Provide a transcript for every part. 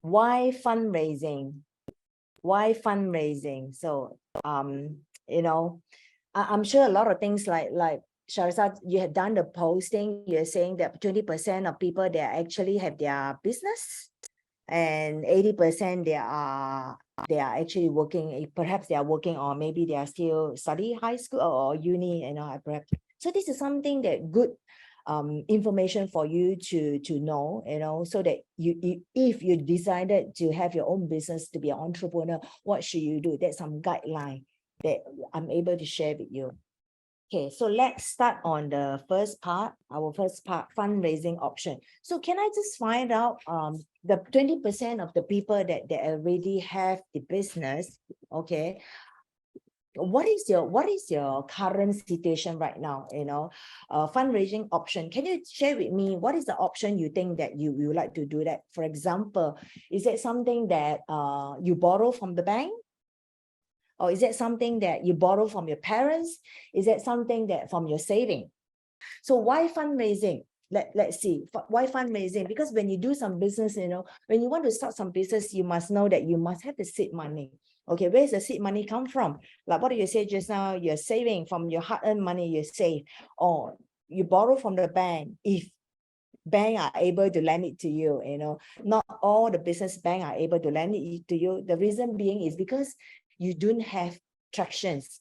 why fundraising? Why fundraising? So, you know, I'm sure a lot of things like Sharisa, you have done the posting. You're saying that 20% of people, they actually have their business, and 80% they are actually working. Perhaps they are working, or maybe they are still study high school or uni, you know, perhaps. So this is something that good information for you to know, you know, so that you if you decided to have your own business, to be an entrepreneur, what should you do? That's some guideline that I'm able to share with you. Okay, so let's start on the first part, our first part, fundraising option. So can I just find out the 20% of the people that already have the business, okay? What is your current situation right now? You know, fundraising option. Can you share with me what is the option you think that you would like to do that? For example, is it something that you borrow from the bank? Or is that something that you borrow from your parents? Is that something that from your saving? So why fundraising? Let's see, why fundraising? Because when you do some business, you know, when you want to start some business, you must know that you must have the seed money. Okay, where's the seed money come from? Like what you said just now, you're saving from your hard-earned money you save, or you borrow from the bank if bank are able to lend it to you. You know, not all the business bank are able to lend it to you. The reason being is because you don't have tractions,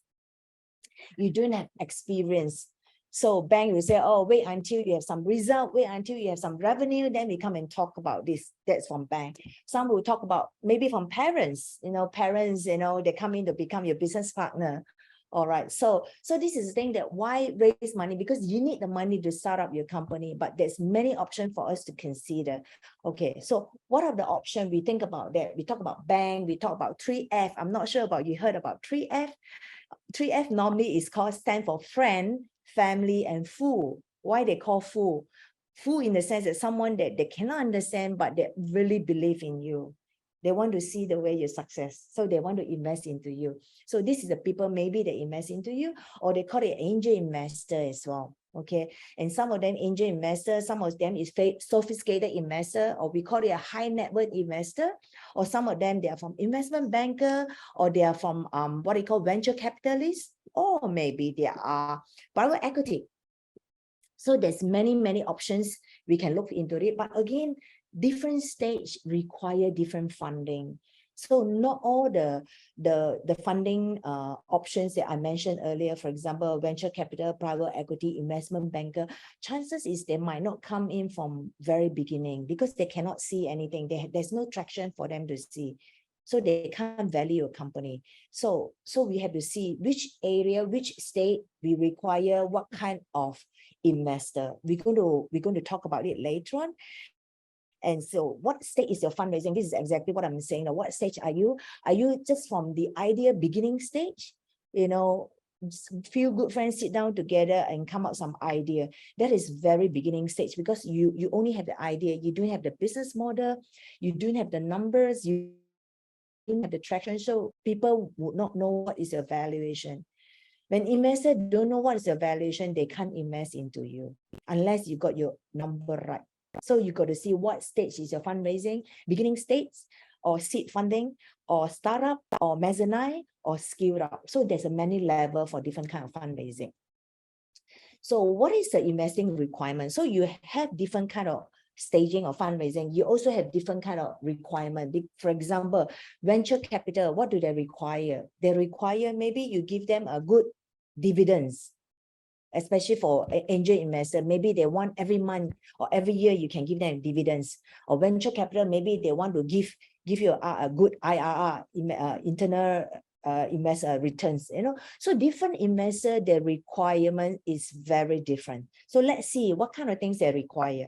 you don't have experience. So bank will say, oh, wait until you have some result, wait until you have some revenue, then we come and talk about this. That's from bank. Some will talk about maybe from parents, you know, they come in to become your business partner. All right, so this is the thing, that why raise money? Because you need the money to start up your company, but there's many options for us to consider. Okay, so what are the options? We think about that. We talk about bank, we talk about 3F. I'm not sure about you heard about 3F. 3F normally is called, stand for friend, family, and fool. Why they call fool? Fool in the sense that someone that they cannot understand, but they really believe in you. They want to see the way you success, so they want to invest into you. So this is the people maybe they invest into you, or they call it angel investor as well. Okay, and some of them angel investor, some of them is sophisticated investor, or we call it a high net worth investor, or some of them they are from investment banker, or they are from what they call venture capitalists, or maybe they are private equity. So there's many options we can look into it, but again, different stage require different funding. So not all the funding options that I mentioned earlier, for example, venture capital, private equity, investment banker, chances is they might not come in from very beginning because they cannot see anything. There's no traction for them to see. So they can't value a company. So we have to see which area, which state we require, what kind of investor. We're going to talk about it later on. And so what stage is your fundraising? This is exactly what I'm saying. Now, what stage are you? Are you just from the idea beginning stage? You know, few good friends sit down together and come up some idea. That is very beginning stage, because you only have the idea. You don't have the business model. You don't have the numbers. You don't have the traction. So people would not know what is your valuation. When investors don't know what is your valuation, they can't invest into you unless you got your number right. So you got to see what stage is your fundraising, beginning stage, or seed funding, or startup, or mezzanine, or scaled up. So there's a many level for different kind of fundraising. So what is the investing requirement? So you have different kind of staging of fundraising. You also have different kind of requirement. For example, venture capital, what do they require? They require maybe you give them a good dividends, especially for angel investor. Maybe they want every month or every year you can give them dividends. Or venture capital, maybe they want to give you a good IRR, internal investor returns, you know. So different investor, their requirement is very different. So let's see what kind of things they require.